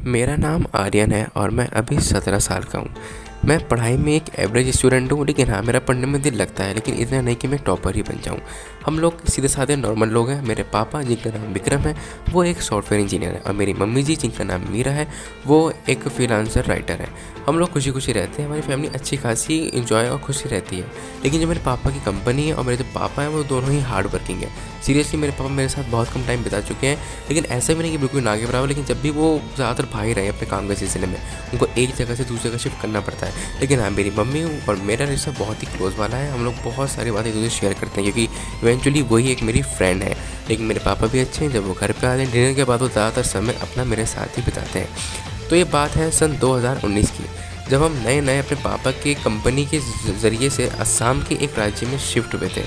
मेरा नाम आर्यन है और मैं अभी 17 साल का हूँ। मैं पढ़ाई में एक एवरेज स्टूडेंट हूँ, लेकिन हाँ, मेरा पढ़ने में दिल लगता है, लेकिन इतना नहीं कि मैं टॉपर ही बन जाऊँ। हम लोग सीधे साधे नॉर्मल लोग हैं। मेरे पापा, जिनका नाम विक्रम है, वो एक सॉफ्टवेयर इंजीनियर है, और मेरी मम्मी जी, जिनका नाम मीरा है, वो एक फ्रीलांसर राइटर है। हम लोग खुशी खुशी रहते हैं। हमारी फैमिली अच्छी खासी इंजॉय और खुशी रहती है। लेकिन जो मेरे पापा की कंपनी है और मेरे जो पापा हैं, वो दोनों ही हार्ड वर्किंग है। सीरियसली मेरे पापा मेरे साथ बहुत कम टाइम बिता चुके हैं, लेकिन ऐसा भी नहीं कि बिल्कुल ना के बराबर। लेकिन जब भी वो ज़्यादातर भाग रहे हैं अपने काम के सिलसिले में, उनको एक जगह से दूसरी जगह शिफ्ट करना पड़ता है। लेकिन हाँ, मेरी मम्मी और मेरा रिश्ता बहुत ही क्लोज वाला है। हम लोग बहुत सारी बातें एक दूसरे शेयर करते हैं, क्योंकि इवेंचुअली वही एक मेरी फ्रेंड है। लेकिन मेरे पापा भी अच्छे हैं। जब वो घर पे आते हैं डिनर के बाद, वो ज़्यादातर समय अपना मेरे साथ ही बिताते हैं। तो ये बात है सन 2019 की, जब हम नए नए अपने पापा के कंपनी के ज़रिए से असम के एक राज्य में शिफ्ट हुए थे।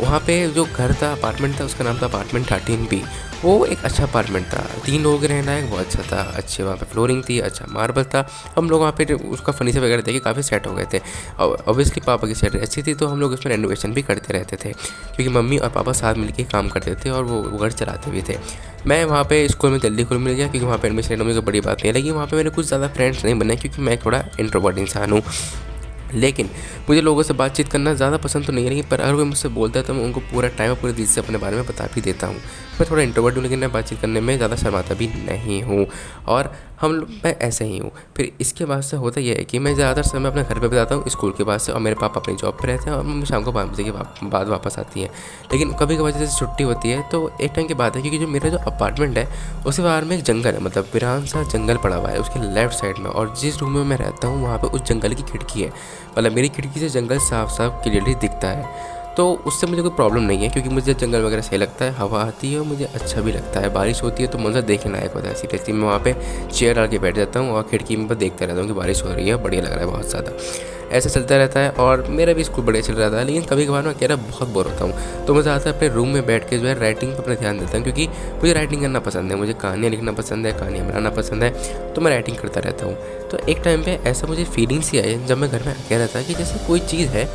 वहाँ पे जो घर था, अपार्टमेंट था, उसका नाम था अपार्टमेंट 13B। वो एक अच्छा अपार्टमेंट था, 3 लोग रहने लायक, बहुत अच्छा था। अच्छे वहाँ पे फ्लोरिंग थी, अच्छा मार्बल था। हम लोग वहाँ पे उसका फर्नीचर वगैरह देख के काफ़ी सेट हो गए थे। और ऑब्वियसली पापा की सैलरी अच्छी थी, तो हम लोग उसमें रेनोवेशन भी करते रहते थे, क्योंकि मम्मी और पापा साथ मिलकर काम करते थे और वो घर चलाते भी थे। मैं वहाँ पे स्कूल में जल्दी खुल मिल गया, क्योंकि वहाँ पे एडमिशन लेना मुझे कोई बड़ी बात नहीं लगी। वहाँ पे मेरे कुछ ज़्यादा फ्रेंड्स नहीं बने, क्योंकि मैं थोड़ा इंट्रोवर्ट इंसान हूँ। लेकिन मुझे लोगों से बातचीत करना ज़्यादा पसंद तो नहीं है, लेकिन पर अगर कोई मुझसे बोलता है तो मैं उनको पूरा टाइम और पूरे दिल से अपने बारे में बता भी देता हूँ। मैं थोड़ा इंट्रोवर्ट हूँ, लेकिन मैं बातचीत करने में ज़्यादा शर्माता भी नहीं हूँ। और मैं ऐसे ही हूँ। फिर इसके बाद से होता यह है कि मैं ज़्यादातर समय अपने घर पे बिताता हूँ स्कूल के बाद से, और मेरे पापा अपनी जॉब पे रहते हैं, और मम्मी शाम को 5 बजे के बाद वापस आती है। लेकिन कभी कभार जैसे छुट्टी होती है तो एक टाइम की बात है, क्योंकि जो मेरा जो अपार्टमेंट है उसके बाहर में एक जंगल है, मतलब वीरान सा जंगल पड़ा हुआ है उसके लेफ्ट साइड में। और जिस रूम में मैं रहता हूँ वहाँ पर उस जंगल की खिड़की है, मतलब मेरी खिड़की से जंगल साफ साफ क्लियरली दिखता है। तो उससे मुझे कोई प्रॉब्लम नहीं है, क्योंकि मुझे जंगल वगैरह सही लगता है, हवा आती है और मुझे अच्छा भी लगता है। बारिश होती है तो मंजर देखने लायक होता है। सीरियसली मैं वहाँ पे चेयर डाल के बैठ जाता हूँ और खिड़की में देखता रहता हूँ कि बारिश हो रही है, बढ़िया लग रहा है बहुत ज़्यादा। ऐसा चलता रहता है, और मेरा भी स्कूल बढ़िया चल रहा था। लेकिन कभी कभार मैं अकेला बहुत बोर होता हूँ, तो मैं ज़्यादातर अपने रूम में बैठ के जो है राइटिंग पर अपना ध्यान देता हूँ, क्योंकि मुझे राइटिंग करना पसंद है, मुझे कहानियाँ लिखना पसंद है, कहानियाँ बनाना पसंद है, तो मैं राइटिंग करता रहता हूँ। तो एक टाइम पे ऐसा मुझे फीलिंग सी आई जब मैं घर में अकेला था, कि जैसे कोई चीज़ है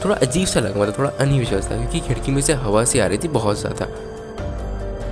थोड़ा अजीब सा लगा, मतलब थोड़ा अनयूजुअल था, क्योंकि खिड़की में से हवा सी आ रही थी बहुत ज़्यादा।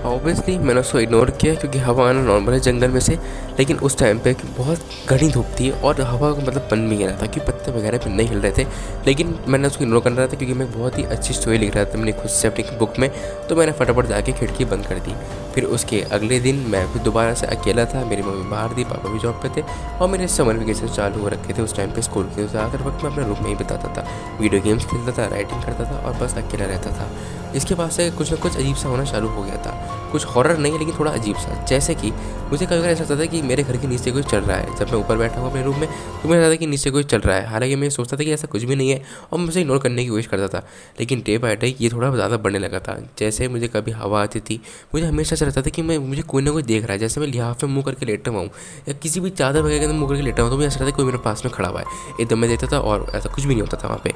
ऑब्वियसली मैंने उसको इग्नोर किया, क्योंकि हवा आना नॉर्मल है जंगल में से। लेकिन उस टाइम पे बहुत घनी धूप थी और हवा का मतलब बन भी नहीं रहा था, क्योंकि पत्ते वगैरह भी नहीं हिल रहे थे। लेकिन मैंने उसको इग्नोर कर रहा था, क्योंकि मैं बहुत ही अच्छी स्टोरी लिख रहा था मैंने खुद से अपनी बुक में। तो मैंने फटाफट जाके खिड़की बंद कर दी। फिर उसके अगले दिन मैं फिर दोबारा से अकेला था। मेरी मम्मी बाहर थी, पापा भी जॉब पे थे, और मेरे समर वेकेशन चालू हो रखे थे उस टाइम पे स्कूल के। ज़्यादातर वक्त मैं अपने रूम में ही बिताता था, वीडियो गेम्स खेलता था, राइटिंग करता था, और बस अकेला रहता था। इसके बाद से कुछ ना कुछ अजीब सा होना चालू हो गया था। कुछ हॉरर नहीं है, लेकिन थोड़ा अजीब सा। जैसे कि मुझे कभी कभी ऐसा लगता था कि मेरे घर के नीचे कोई चल रहा है। जब मैं ऊपर बैठा हूँ अपने रूम में, तो मुझे लगता था कि नीचे कोई चल रहा है। हालांकि मैं सोचता था कि ऐसा कुछ भी नहीं है, और मैं उसे इग्नोर करने की कोशिश करता था। लेकिन डे बाय डे ये थोड़ा ज़्यादा बढ़ने लगा था। जैसे मुझे कभी हवा आती थी, मुझे हमेशा ऐसा लगता था कि मुझे कोई ना कोई देख रहा है। जैसे मैं लिहाफ में मुँह करके लेटा हुआ हूँ, या किसी भी चादर वगैरह के अंदर मुँह करके लेटा हुआ, तो मुझे ऐसा लगता था कोई मेरे पास में खड़ा हुआ है। एकदम मैं देखता था और ऐसा कुछ भी नहीं होता था वहाँ पे।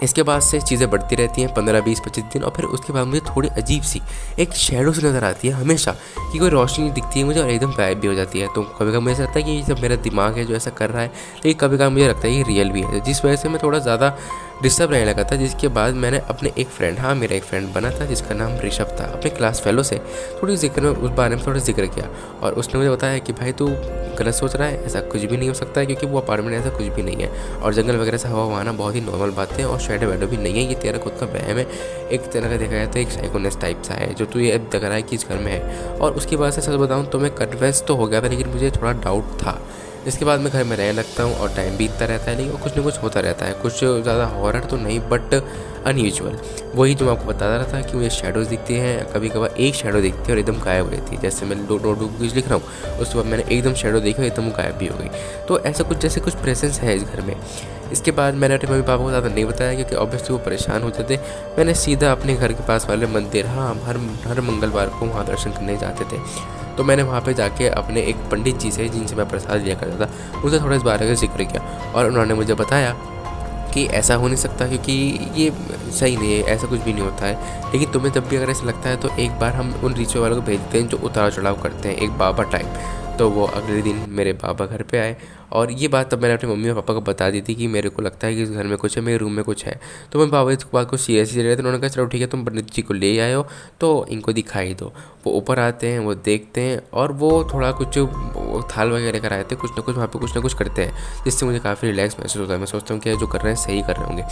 इसके बाद से चीज़ें बढ़ती रहती हैं 15, 20, 25 दिन, और फिर उसके बाद मुझे थोड़ी अजीब सी एक शेडो सी नज़र आती है हमेशा, कि कोई रोशनी दिखती है मुझे और एकदम गायब भी हो जाती है। तो कभी कभी मुझे लगता है कि ये सब मेरा दिमाग है जो ऐसा कर रहा है, लेकिन कभी कभी मुझे लगता है ये रियल भी है, जिस वजह से मैं थोड़ा ज़्यादा डिस्टर्ब रहने लगा था। जिसके बाद मैंने अपने एक फ्रेंड, हाँ मेरा एक फ्रेंड बना था जिसका नाम ऋषभ था, अपने क्लास फेलो से थोड़ी जिक्र में उस बारे में थोड़ा जिक्र किया। और उसने मुझे बताया कि भाई तू गलत सोच रहा है, ऐसा कुछ भी नहीं हो सकता है, क्योंकि वो अपार्टमेंट ऐसा कुछ भी नहीं है, और जंगल वगैरह से हवा आना बहुत ही नॉर्मल बात है, और शेडो वेडो भी नहीं है, ये तेरा खुद का वहम है। एक तरह का देखा जाए तो एक साइकोनेस टाइप सा है जो तू ये अब लग रहा है कि इस घर में है। और उसकी वजह से सच बताऊँ तो मैं कन्विंस तो हो गया था, लेकिन मुझे थोड़ा डाउट था। इसके बाद मैं घर में रहने लगता हूँ और टाइम बीतता रहता है, लेकिन कुछ ना कुछ होता रहता है। कुछ ज़्यादा हॉरर तो नहीं, बट अनयूजुअल। वही जो मैं आपको बता रहा था कि मुझे शेडोज़ दिखती हैं। कभी कभार एक शेडो दिखती है और एकदम गायब हो जाती है। जैसे मैं नोटबुक कुछ लिख रहा हूँ, उसके बाद मैंने एकदम शेडो देखा, एकदम गायब भी हो गई। तो ऐसा कुछ जैसे कुछ प्रेजेंस है इस घर में। इसके बाद मैंने अपने मम्मी पापा को ज़्यादा नहीं बताया, क्योंकि ऑब्वियसली वो परेशान होते थे। मैंने सीधा अपने घर के पास वाले मंदिर, हाँ हम हर मंगलवार को वहाँ दर्शन करने जाते थे, तो मैंने वहाँ पे जाके अपने एक पंडित जी से, जिनसे मैं प्रसाद लिया करता था, उनसे थोड़ा इस बारे में जिक्र किया, और उन्होंने मुझे बताया कि ऐसा हो नहीं सकता, क्योंकि ये सही नहीं है, ऐसा कुछ भी नहीं होता है। लेकिन तुम्हें जब भी अगर ऐसा लगता है तो एक बार हम उन रिचुअल वालों को भेजते हैं जो उतार चढ़ाव करते हैं, एक बाबा टाइप। तो वो अगले दिन मेरे पापा घर पे आए, और ये बात तब मैंने अपने मम्मी और पापा को बता दी थी कि मेरे को लगता है कि इस घर में कुछ है, मेरे रूम में कुछ है। तो मेरे पापा इस बात को सीरियसली ले रहे थे। उन्होंने कहा चलो ठीक है, तुम पंडित जी को ले आए हो तो इनको दिखाई दो। वो ऊपर आते हैं, वो देखते हैं, और वो थोड़ा कुछ वो थाल वगैरह लेकर आए थे, कुछ ना कुछ वहाँ पे कुछ ना कुछ करते हैं जिससे मुझे काफ़ी रिलैक्स महसूस होता है। मैं सोचता हूँ कि जो कर रहे हैं सही कर रहे होंगे।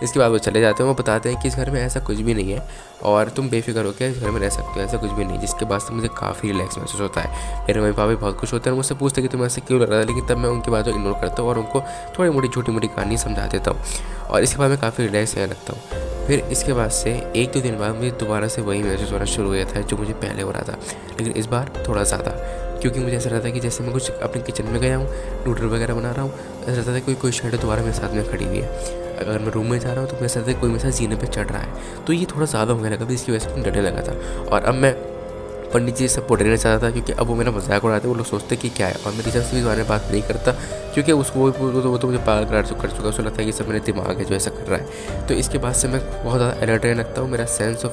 इसके बाद वो चले जाते हैं, वो बताते हैं कि इस घर में ऐसा कुछ भी नहीं है और तुम बेफिक्र होकर इस घर में रह सकते हो, ऐसा कुछ भी नहीं, जिसके बाद से मुझे काफ़ी रिलैक्स महसूस होता है। मेरे मम्मी पापा भी बहुत खुश होते हैं, मुझसे पूछते हैं कि तुम्हें ऐसे क्यों लग रहा है, लेकिन तब मैं उनकी बातों को इग्नोर करता हूँ और उनको थोड़ी मोटी छोटी मोटी कहानी समझा देता हूँ और इसके बाद मैं काफ़ी रिलैक्स रहने लगता हूँ। फिर इसके बाद से 1-2 दिन बाद मुझे दोबारा से वही महसूस होना शुरू हो गया था जो मुझे पहले हो रहा था, लेकिन इस बार थोड़ा ज़्यादा, क्योंकि मुझे ऐसा रहता है कि जैसे मैं कुछ अपने किचन में गया हूँ, नूडल वगैरह बना रहा हूँ, ऐसा रहता है कोई शेडो दोबारा मेरे साथ में खड़ी हुई है। अगर मैं रूम में जा रहा हूँ तो मेरे साथ कोई मेरे साथ जीने पे चढ़ रहा है। तो ये थोड़ा ज़्यादा होने लगा था, इसकी वजह से मैं डरने लगा था। और अब मैं पंडित जी सबको डरना चाहता था क्योंकि अब वो मेरा मजाक उड़ाते, वो लोग सोचते कि क्या है। और मैं टीचर से भी इस बारे में बात नहीं करता क्योंकि उसको वो तो मुझे पागल कर चुका, उसको लगता है कि सब मेरा दिमाग है जो ऐसा कर रहा है। तो इसके बाद से मैं बहुत ज़्यादा अलर्ट रहने लगता हूँ। मेरा सेंस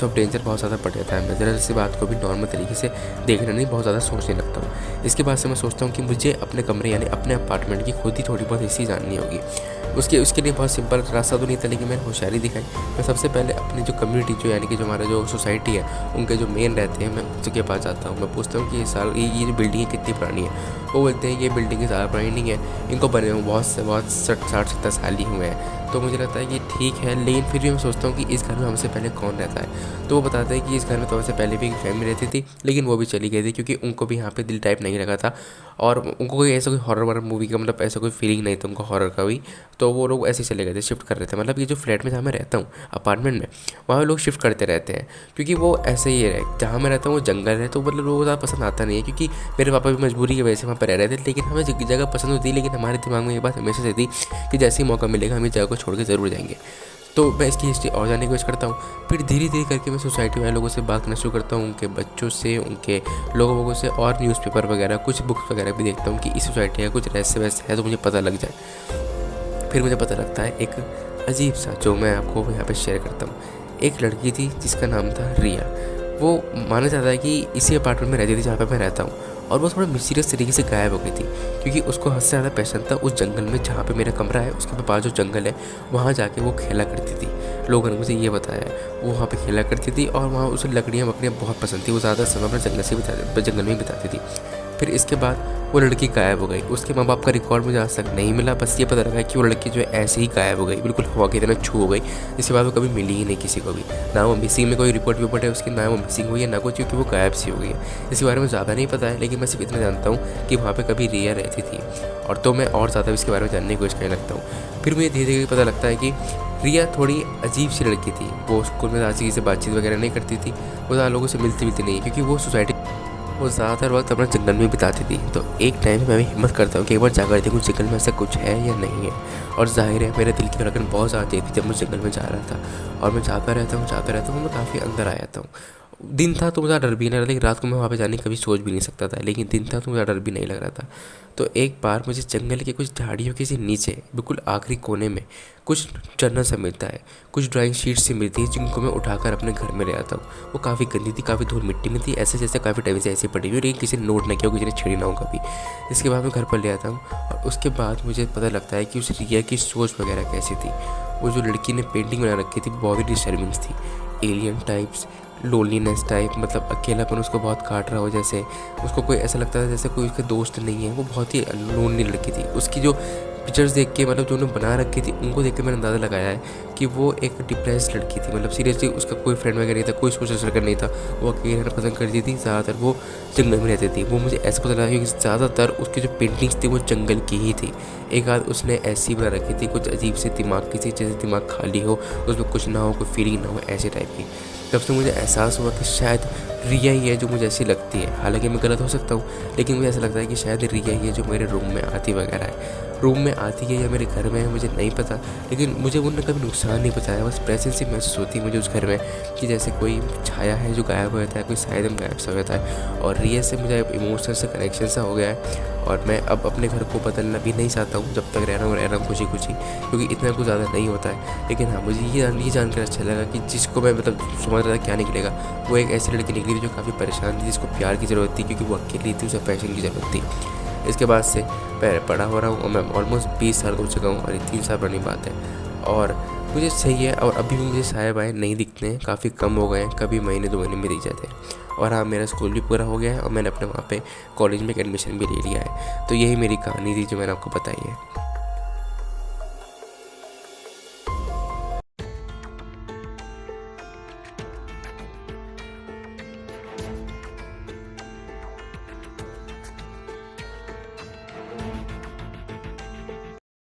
ऑफ डेंजर बहुत ज़्यादा बढ़ जाता है। मैं ज़रा सी बात को भी नॉर्मल तरीके से देखने नहीं, बहुत ज़्यादा सोचने लगता हूँ। इसके बाद से मैं सोचता हूँ कि मुझे अपने कमरे यानी अपने अपार्टमेंट की खुद ही थोड़ी बहुत हिस्ट्री जाननी होगी। उसके लिए बहुत सिंपल रास्ता तो नहीं था, लेकिन मैंने होशियारी दिखाई। मैं सबसे पहले अपनी जो कम्युनिटी जो यानी कि जो हमारा जो सोसाइटी है उनके जो मेन रहते हैं, मैं उनके पास जाता हूँ। मैं पूछता हूँ कि ये जो बिल्डिंग है कितनी पुरानी है। वो बोलते हैं ये बिल्डिंग ज़्यादा पुरानी नहीं है, इनको बने हुए बहुत 60-70 साल ही हुए हैं। तो मुझे लगता है कि ठीक है, लेकिन फिर भी मैं सोचता हूँ कि इस घर में हमसे पहले कौन रहता है। तो वो बताते हैं कि इस घर में तो हमसे पहले भी एक फैमिली रहती थी, लेकिन वो भी चली गई थी क्योंकि उनको भी यहाँ पे दिल टाइप नहीं लगा था और उनको कोई ऐसा कोई हॉरर मूवी का मतलब ऐसा कोई फीलिंग नहीं था उनको हॉरर का भी। तो वो लोग ऐसे चले गए थे, शिफ्ट कर रहे थे। मतलब ये जो फ्लैट में जहाँ मैं रहता हूँ अपार्टमेंट में, वहाँ लोग शिफ्ट करते रहते हैं क्योंकि वो ऐसे ही है। जहाँ मैं रहता हूँ वो जंगल है, तो मतलब लोगों को ज़्यादा पसंद आता नहीं है क्योंकि मेरे पापा भी मजबूरी की वजह से वहाँ पर रह रहे थे। लेकिन हमें जगह पसंद होती, लेकिन हमारे दिमाग में ये बात हमेशा से थी कि जैसे ही मौका मिलेगा हम इस जगह को छोड़ के ज़रूर जाएंगे। तो मैं इसकी हिस्ट्री और जानने की कोशिश करता हूँ। फिर धीरे धीरे करके मैं सोसाइटी वाले लोगों से बात करना शुरू करता हूँ, उनके बच्चों से, उनके लोगों से, और न्यूज़पेपर वगैरह कुछ बुक्स वगैरह भी देखता हूँ कि इस सोसाइटी का कुछ रहस्य वैसे है तो मुझे पता लग जाए। फिर मुझे पता लगता है एक अजीब सा, जो मैं आपको यहाँ पे शेयर करता हूँ। एक लड़की थी जिसका नाम था रिया। वो माना जाता है कि इसी अपार्टमेंट में रहती थी जहाँ पे मैं रहता हूँ, और वो थोड़ा मिस्टीरियस तरीके से गायब हो गई थी क्योंकि उसको हद से ज़्यादा पैशन था उस जंगल में जहाँ पे मेरा कमरा है, उसके पास जो जंगल है वहाँ जाके वो खेला करती थी। लोगों ने मुझे ये बताया वो वहाँ पे खेला करती थी और वहाँ उसे लकड़ियाँ वकड़ियाँ बहुत पसंद थी। वो ज़्यादा समय अपने जंगल में ही बिताती थी। फिर इसके बाद वो लड़की गायब हो गई। उसके माँ बाप का रिकॉर्ड मुझे आज तक नहीं मिला, बस ये पता लगा कि वो लड़की जो है ऐसे ही गायब हो गई, बिल्कुल हवा की तरह छू हो गई। इसके बाद वो कभी मिली ही नहीं किसी को भी, ना वो मिसिंग में कोई रिपोर्ट है उसकी, ना वो मिसिंग हुई है, ना कुछ, क्योंकि वो गायब सी हो गई है। इसके बारे में ज़्यादा नहीं पता है, लेकिन मैं सिर्फ इतना जानता हूँ कि वहाँ पर कभी रिया रहती थी, और तो मैं और ज़्यादा इसके बारे में जानने की कोशिश करने लगता हूँ। फिर मुझे धीरे धीरे पता लगता है कि रिया थोड़ी अजीब सी लड़की थी। वो स्कूल में किसी से बातचीत वगैरह नहीं करती थी, वो ज़्यादा लोगों से मिलती नहीं, क्योंकि वो सोसाइटी वो ज़्यादातर वक्त अपना जंगल में बिताती थी। तो एक टाइम मैं भी हिम्मत करता हूँ कि एक बार जाकर देखूँ जंगल में ऐसा कुछ है या नहीं है। और जाहिर है मेरे दिल की धड़कन बहुत ज़्यादा तेज थी जब मैं जंगल में जा रहा था, और मैं जाता रहता हूँ, मैं काफ़ी अंदर आ जाता हूँ। दिन था तो मुझे डर भी नहीं लग रहा था, लेकिन रात को मैं वहाँ पे जाने की कभी सोच भी नहीं सकता था, लेकिन दिन था तो मुझे डर भी नहीं लग रहा था। तो एक बार मुझे जंगल के कुछ झाड़ियों के नीचे बिल्कुल आखिरी कोने में कुछ जर्नल सा मिलता है, कुछ ड्राइंग शीट्स से मिलती है, जिनको मैं उठाकर अपने घर में ले आता हूँ। वो काफ़ी गंदी थी, काफ़ी धूल मिट्टी में थी, ऐसे जैसे काफ़ी टाइम से ऐसी पड़ी हुई, लेकिन किसी ने नोट नहीं किया, किसी ने छेड़ी ना हो कभी। इसके बाद मैं घर पर ले आता हूँ, और उसके बाद मुझे पता लगता है कि उस रिया की सोच वगैरह कैसी थी। वो जो लड़की ने पेंटिंग बना रखी थी बहुत ही डिस्टर्बिंग्स थी, एलियन टाइप्स, लोनलीनेस टाइप, मतलब अकेलापन उसको बहुत काट रहा हो, जैसे उसको कोई ऐसा लगता था जैसे कोई उसका दोस्त नहीं है। वो बहुत ही लोनली लड़की थी। उसकी जो पिक्चर्स देख के, मतलब जो उन्होंने बना रखी थी, उनको देख के मैंने अंदाज़ा लगाया है कि वो एक डिप्रेस्ड लड़की थी। मतलब सीरियसली उसका कोई फ्रेंड वगैरह नहीं था, कोई सोशल सर्कल नहीं था, वो अकेले रहना पसंद करती थी, ज़्यादातर वो जंगल में रहती थी। वो मुझे ऐसा पता लगा कि ज़्यादातर उसकी जो पेंटिंग्स थी वो जंगल की ही थी। एक आध उसने ऐसी बना रखी थी, कुछ अजीब से दिमाग की थी, जैसे दिमाग खाली हो, उसमें कुछ ना हो, कोई फीलिंग ना हो, ऐसे टाइप की। तब से मुझे एहसास हुआ कि शायद रिया ही है जो मुझे ऐसी लगती है। हालांकि मैं गलत हो सकता हूँ, लेकिन मुझे ऐसा लगता है कि शायद रिया ही है जो मेरे रूम में आती वगैरह है। रूम में आती है या मेरे घर में है मुझे नहीं पता, लेकिन मुझे उन्होंने कभी नुकसान नहीं पहुंचाया। बस प्रेजेंस ही महसूस होती है मुझे उस घर में, कि जैसे कोई छाया है जो गायब हो जाता है, कोई शायद हम गायब सा हो जाता है। और रिया से मुझे इमोशनल से कनेक्शन सा हो गया है, और मैं अब अपने घर को बदलना भी नहीं चाहता हूँ। जब तक रह रहा हूँ खुशी खुशी, क्योंकि इतना कुछ ज़्यादा नहीं होता है। लेकिन हाँ, मुझे ये जानकर अच्छा लगा कि जिसको मैं मतलब समझ रहा था क्या निकलेगा, वो एक ऐसी लड़की निकली थी जो काफ़ी परेशान थी, जिसको प्यार की ज़रूरत थी, क्योंकि वो अकेली थी, उसे पैशन की ज़रूरत थी। इसके बाद से मैं बड़ा हो रहा हूँ, और मैं ऑलमोस्ट 20 साल हो चुका हूँ, और ये 3 साल पुरानी बात है। और मुझे सही है, और अभी भी मुझे साए बाएँ नहीं दिखते हैं, काफ़ी कम हो गए हैं, कभी महीने 2 महीने में दिख जाते हैं। और हाँ, मेरा स्कूल भी पूरा हो गया है और मैंने अपने वहाँ पे कॉलेज में एक एडमिशन भी ले लिया है। तो यही मेरी कहानी थी जो मैंने आपको बताई है।